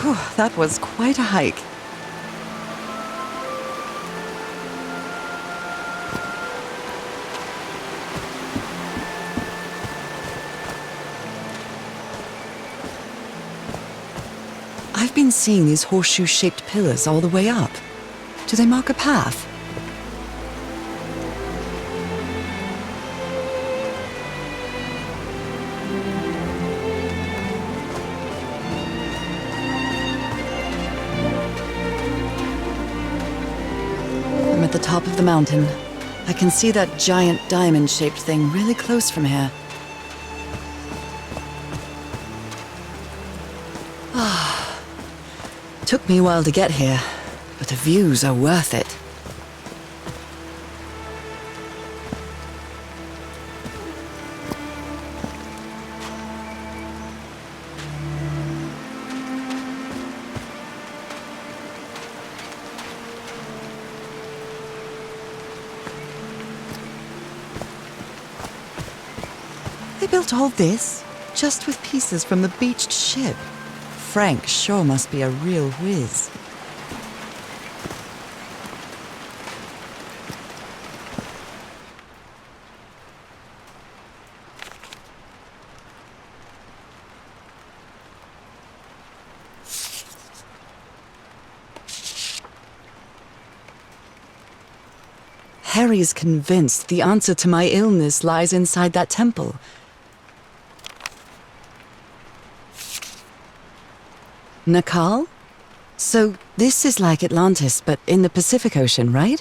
Whew, that was quite a hike. I've been seeing these horseshoe-shaped pillars all the way up. Do they mark a path? I'm at the top of the mountain. I can see that giant diamond-shaped thing really close from here. Took me a while to get here, but the views are worth it. They built all this just with pieces from the beached ship. Frank sure must be a real whiz. Harry's convinced the answer to my illness lies inside that temple. Nakal? So this is like Atlantis, but in the Pacific Ocean, right?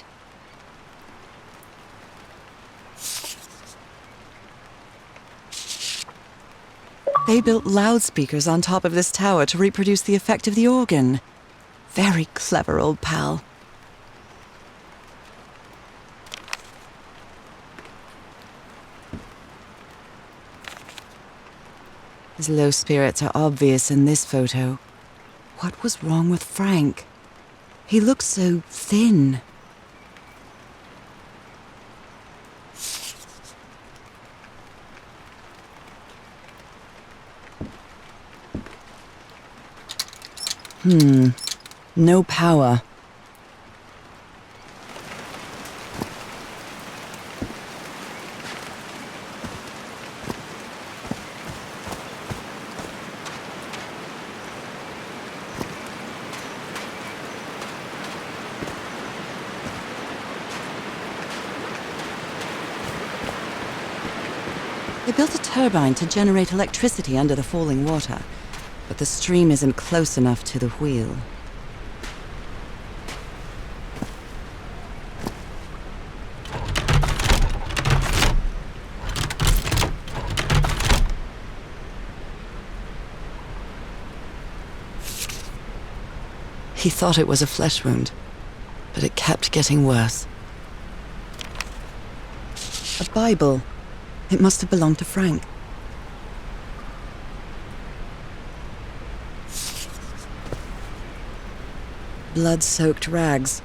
They built loudspeakers on top of this tower to reproduce the effect of the organ. Very clever, old pal. His low spirits are obvious in this photo. What was wrong with Frank? He looked so thin. No power. They built a turbine to generate electricity under the falling water, but the stream isn't close enough to the wheel. He thought it was a flesh wound, but it kept getting worse. A Bible. It must have belonged to Frank. Blood-soaked rags.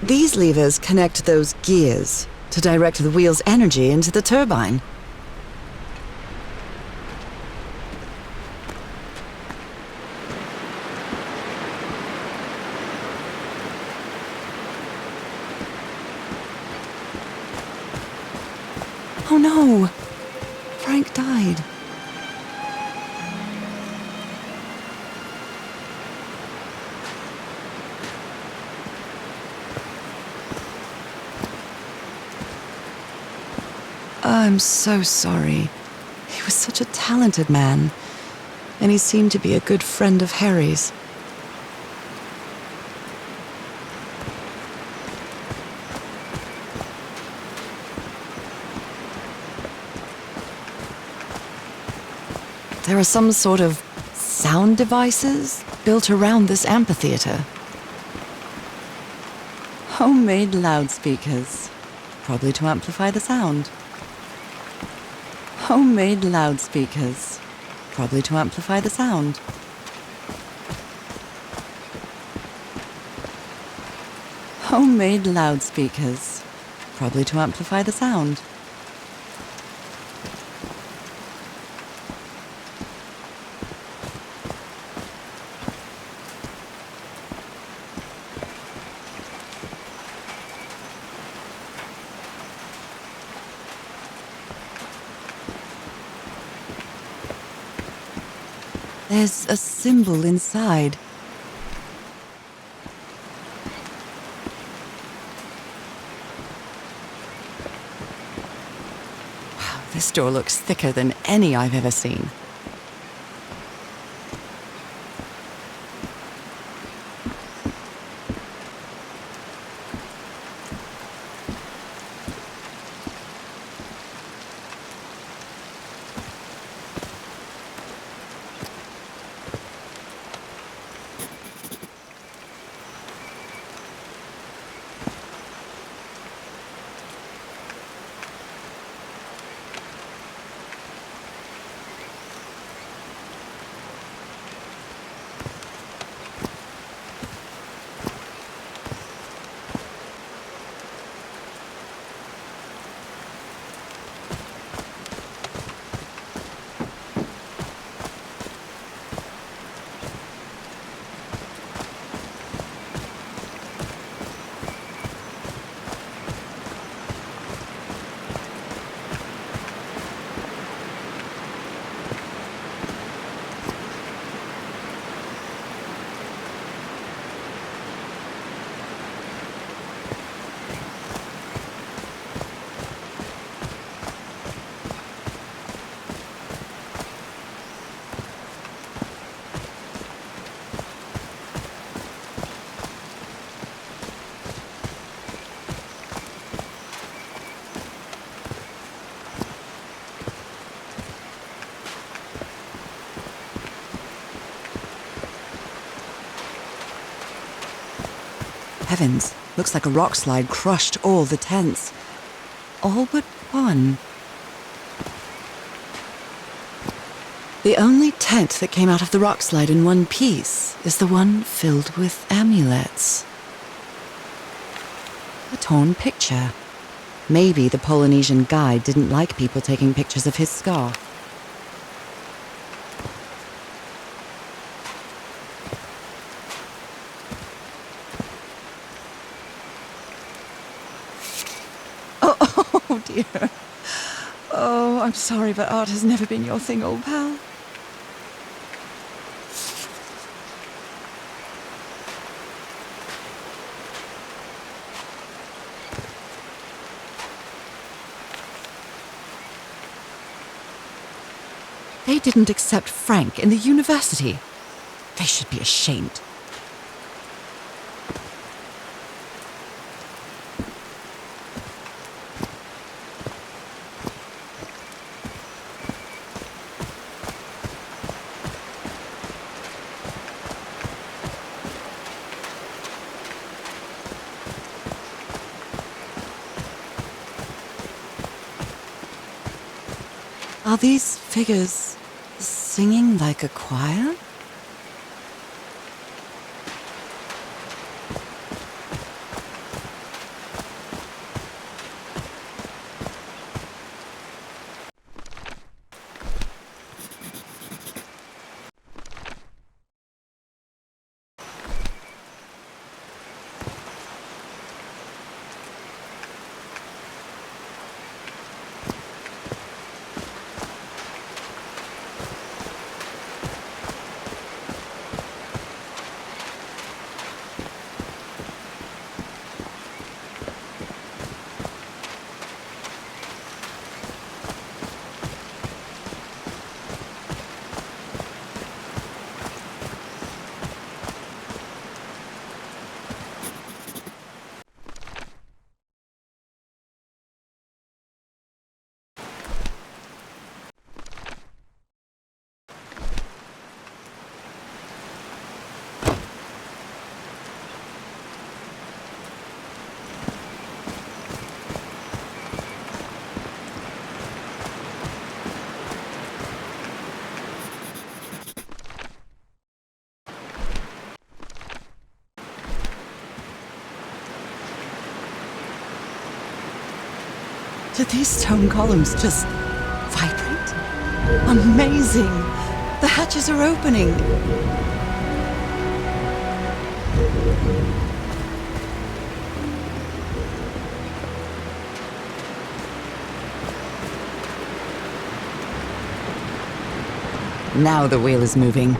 These levers connect those gears to direct the wheel's energy into the turbine. Oh no! Frank died. I'm so sorry. He was such a talented man, and he seemed to be a good friend of Harry's. There are some sort of sound devices built around this amphitheater. Homemade loudspeakers, probably to amplify the sound. Homemade loudspeakers, probably to amplify the sound. Homemade loudspeakers, probably to amplify the sound. There's a symbol inside. Wow, this door looks thicker than any I've ever seen. Heavens, looks like a rock slide crushed all the tents. All but one. The only tent that came out of the rock slide in one piece is the one filled with amulets. A torn picture. Maybe the Polynesian guide didn't like people taking pictures of his scar. Oh dear. Oh, I'm sorry, but art has never been your thing, old pal. They didn't accept Frank in the university. They should be ashamed. Are these figures singing like a choir? Did these stone columns just vibrate? Amazing! The hatches are opening! Now the wheel is moving.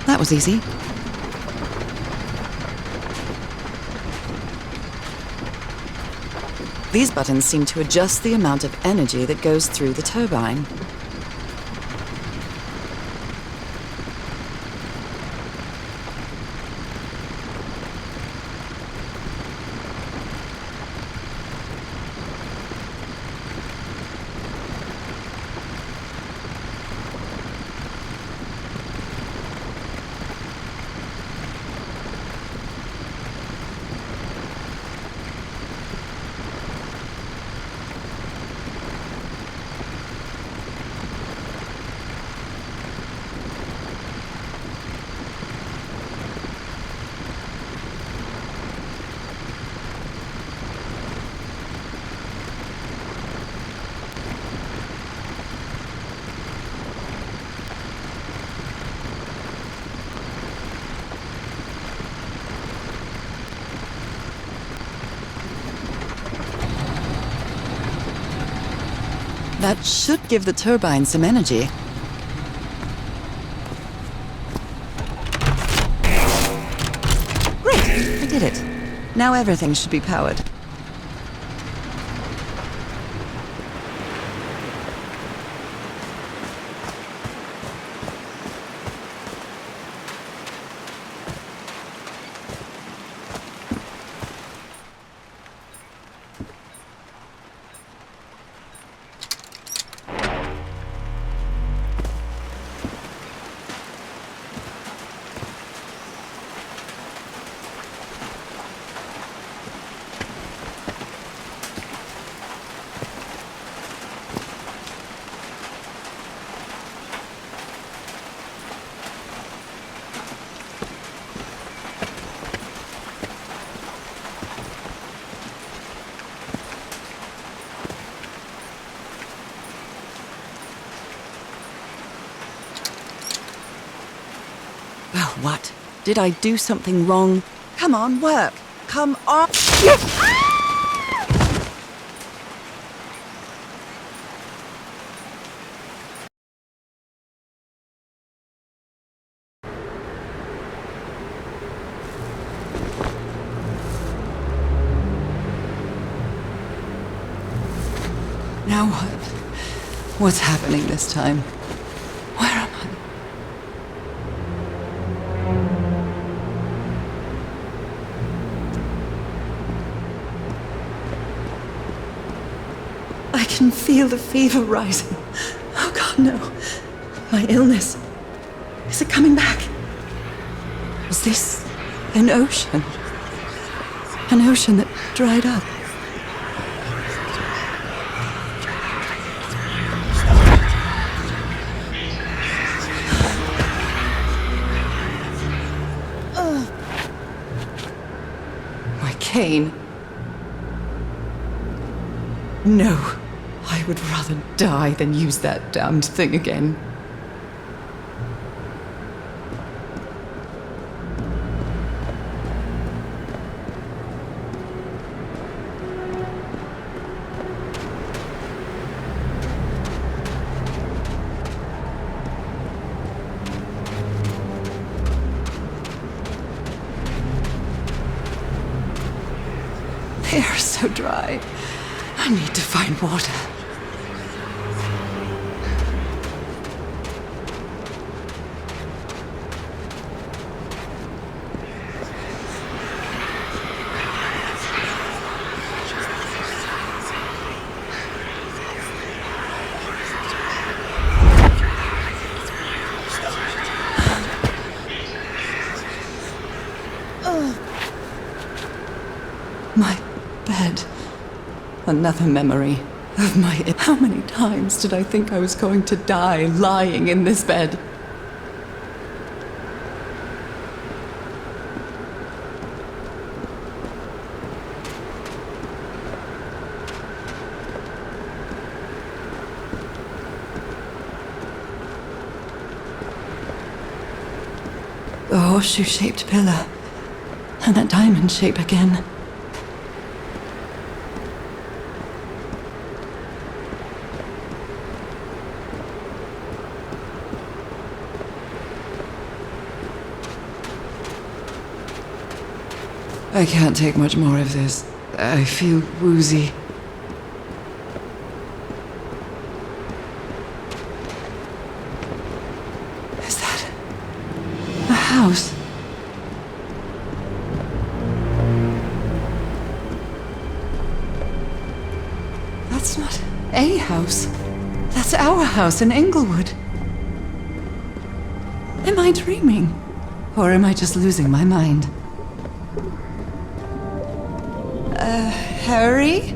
That was easy. These buttons seem to adjust the amount of energy that goes through the turbine. That should give the turbine some energy. Great! I did it. Now everything should be powered. Well, what? Did I do something wrong? Come on, work! Come on! Now what? What's happening this time? Where am I? I can feel the fever rising. Oh God, no. My illness. Is it coming back? Was this an ocean? An ocean that dried up? Cane. No, I would rather die than use that damned thing again. hair is so dry. I need to find water. My bed. Another memory of my... How many times did I think I was going to die lying in this bed? The horseshoe-shaped pillar. And that diamond shape again. I can't take much more of this. I feel woozy. Is that a house? That's not a house. That's our house in Inglewood. Am I dreaming? Or am I just losing my mind? Harry?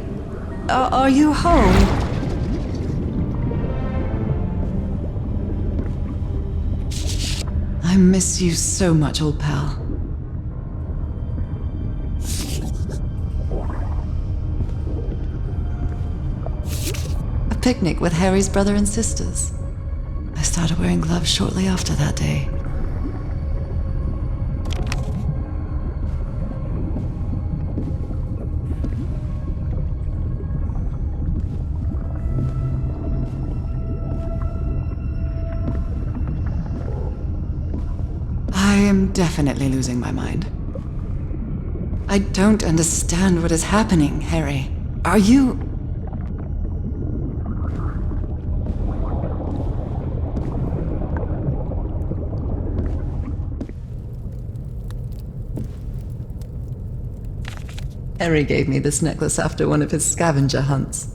Are you home? I miss you so much, old pal. A picnic with Harry's brother and sisters. I started wearing gloves shortly after that day. I am definitely losing my mind. I don't understand what is happening, Harry. Are you... Harry gave me this necklace after one of his scavenger hunts.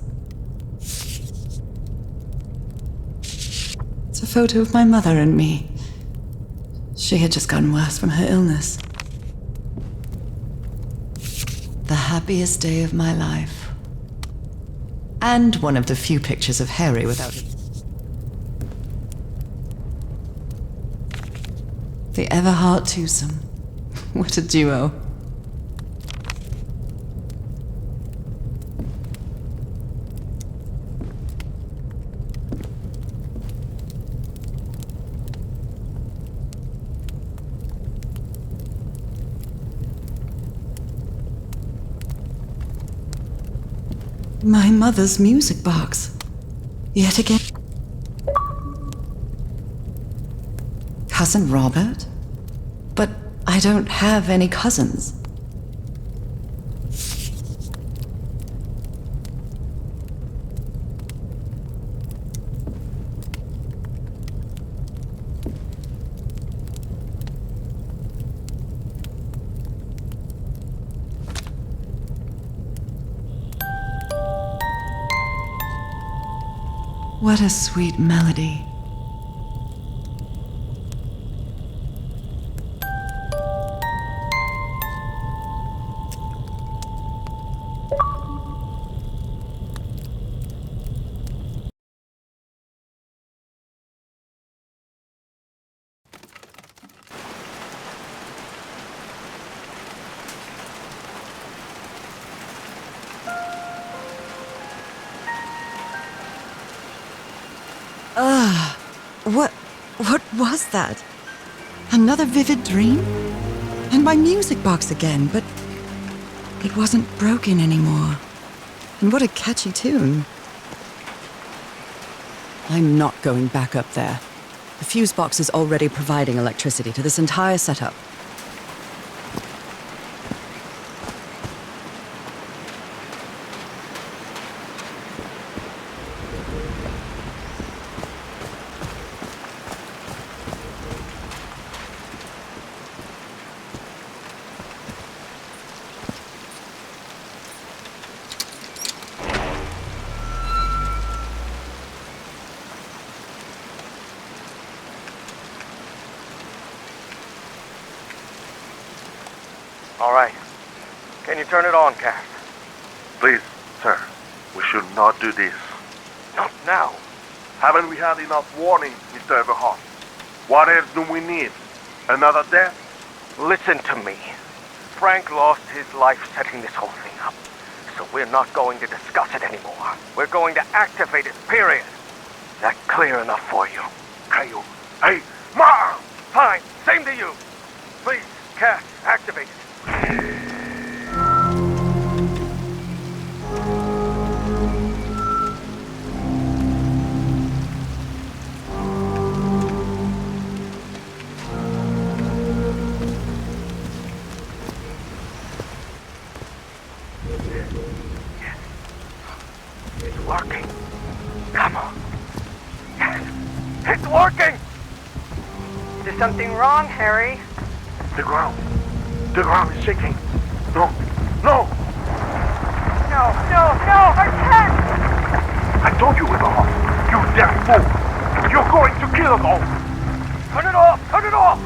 It's a photo of my mother and me. She had just gotten worse from her illness. The happiest day of my life. And one of the few pictures of Harry without it. The Everhart twosome. What a duo. My mother's music box. Yet again. Cousin Robert? But I don't have any cousins. What a sweet melody. What was that? Another vivid dream? And my music box again, but it wasn't broken anymore. And what a catchy tune. I'm not going back up there. The fuse box is already providing electricity to this entire setup. Can you turn it on, Cass? Please, sir, we should not do this. Not now. Haven't we had enough warning, Mr. Everhart? What else do we need? Another death? Listen to me. Frank lost his life setting this whole thing up. So we're not going to discuss it anymore. We're going to activate it, period. Is that clear enough for you? Hey, Ma! Fine. Same to you. Please, Cass, activate it. It's working. Come on. Yes, it's working! Is there something wrong, Harry? The ground is shaking. No! No, I can't! I told you, Everhart. You damn fool! You're going to kill us all! Turn it off! Turn it off!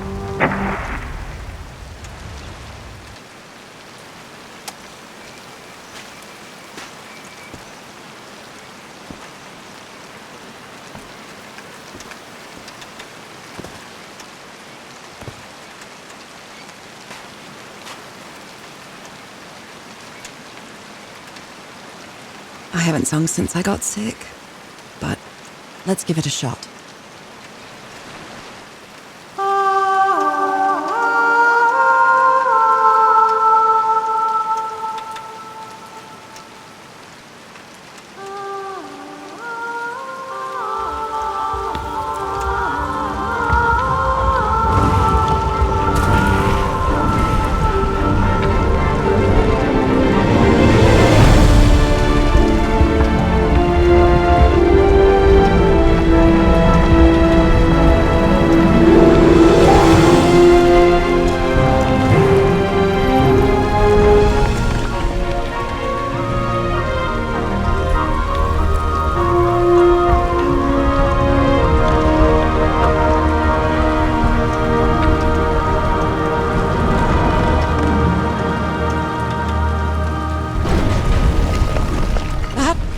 I haven't sung since I got sick, but let's give it a shot.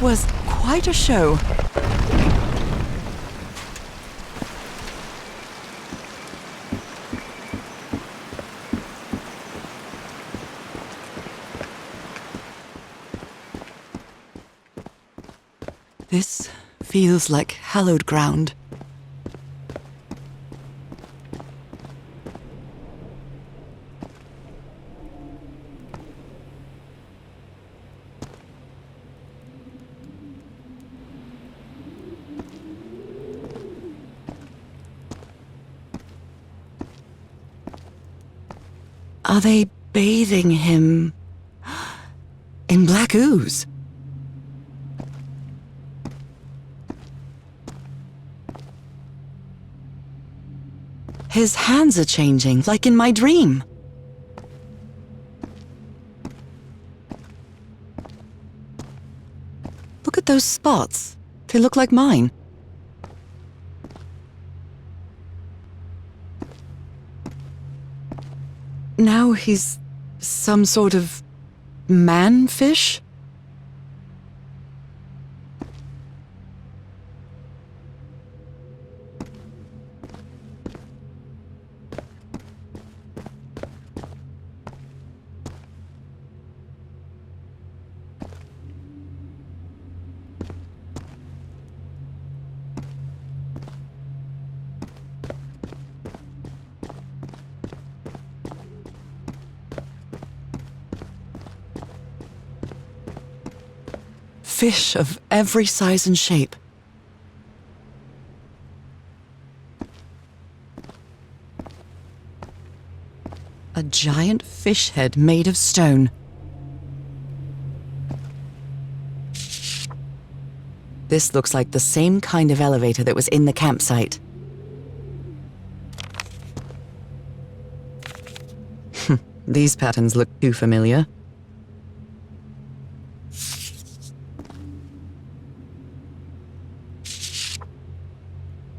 Was quite a show. This feels like hallowed ground. Are they bathing him in black ooze? His hands are changing, like in my dream. Look at those spots. They look like mine. Now he's some sort of man-fish? Fish of every size and shape. A giant fish head made of stone. This looks like the same kind of elevator that was in the campsite. These patterns look too familiar.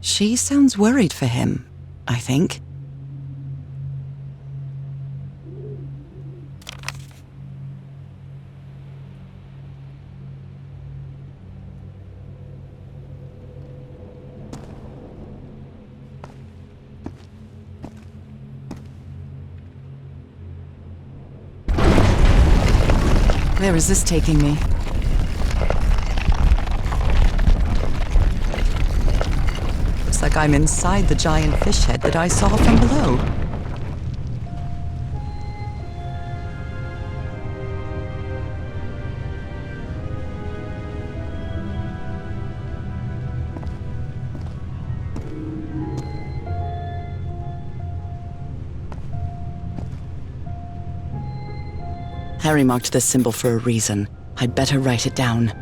She sounds worried for him, I think. Where is this taking me? Looks like I'm inside the giant fish head that I saw from below. Harry marked this symbol for a reason. I'd better write it down.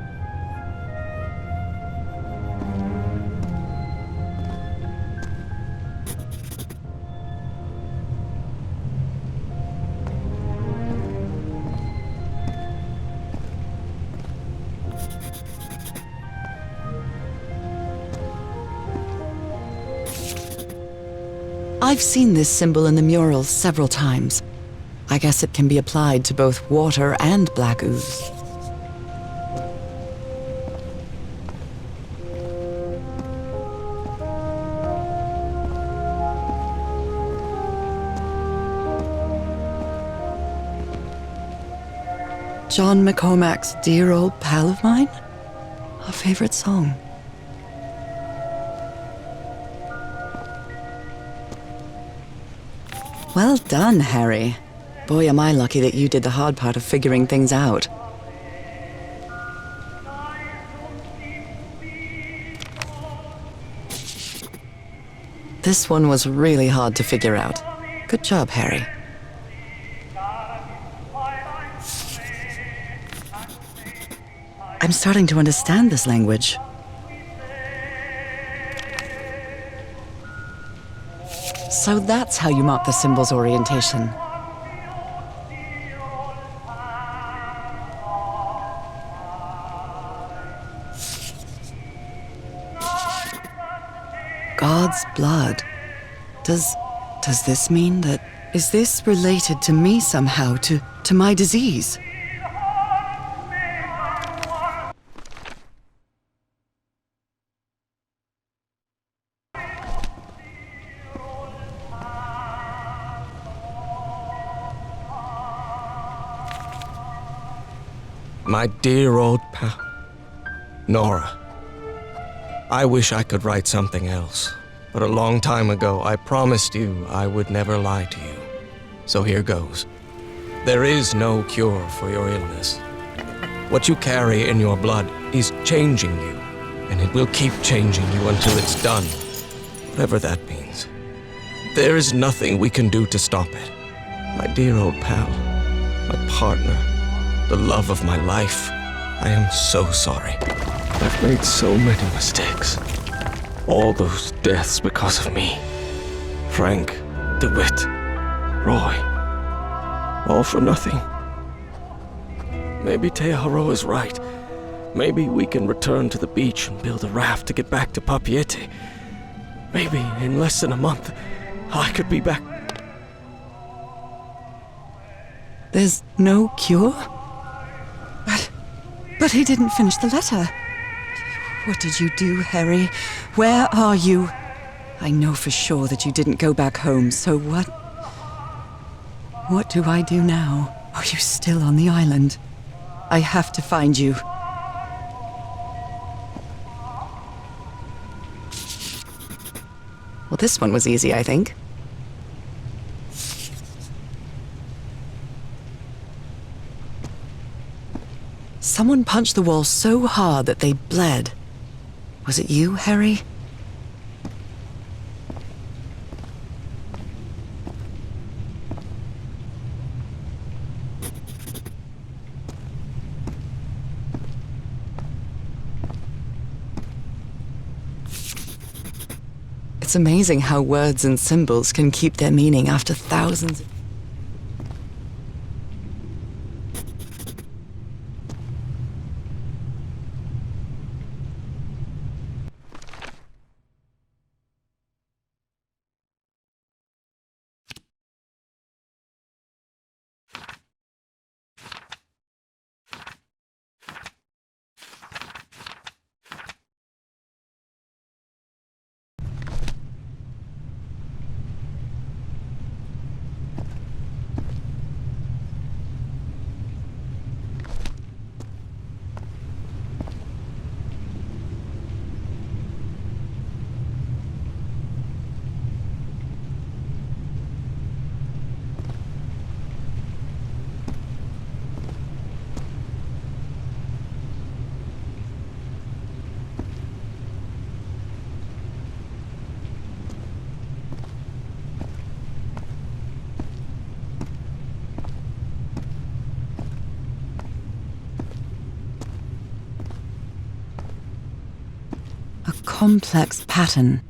I've seen this symbol in the mural several times. I guess it can be applied to both water and black ooze. John McCormack's Dear Old Pal of Mine? A favorite song. Well done, Harry. Boy, am I lucky that you did the hard part of figuring things out. This one was really hard to figure out. Good job, Harry. I'm starting to understand this language. So that's how you mark the symbol's orientation. God's blood. Does this mean that... Is this related to me somehow, to my disease? My dear old pal, Nora. I wish I could write something else, but a long time ago I promised you I would never lie to you. So here goes. There is no cure for your illness. What you carry in your blood is changing you, and it will keep changing you until it's done, whatever that means. There is nothing we can do to stop it. My dear old pal, my partner, the love of my life, I am so sorry. I've made so many mistakes. All those deaths because of me. Frank, DeWitt, Roy. All for nothing. Maybe Teodoro is right. Maybe we can return to the beach and build a raft to get back to Papeete. Maybe in less than a month, I could be back. There's no cure? But he didn't finish the letter. What did you do, Harry? Where are you? I know for sure that you didn't go back home, so what? What do I do now? Are you still on the island? I have to find you. Well, this one was easy, I think. Someone punched the wall so hard that they bled. Was it you, Harry? It's amazing how words and symbols can keep their meaning after thousands of... complex pattern.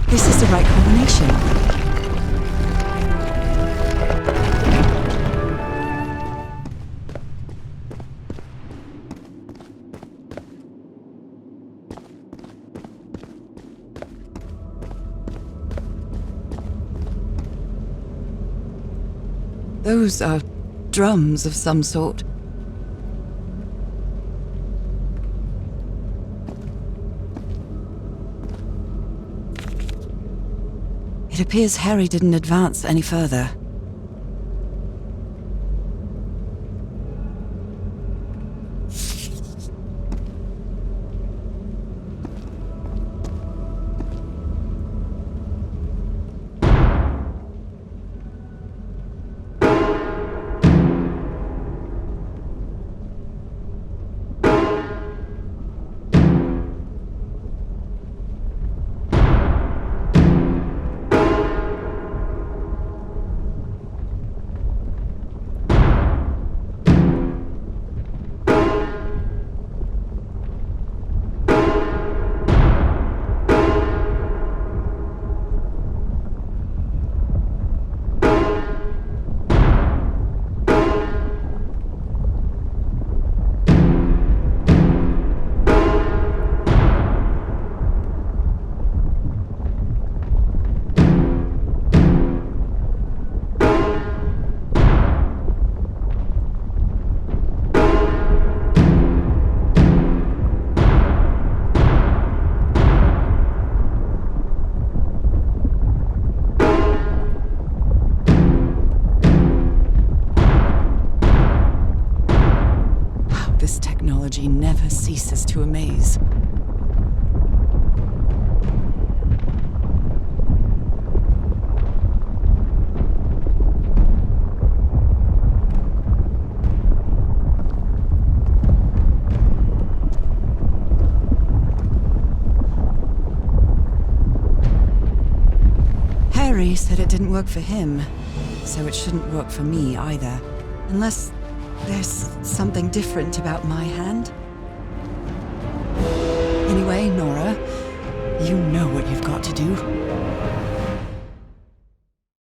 This is the right combination. Those are drums of some sort. It appears Harry didn't advance any further. This technology never ceases to amaze. Harry said it didn't work for him, so it shouldn't work for me either. Unless there's something different about my hand. Anyway, Nora, you know what you've got to do.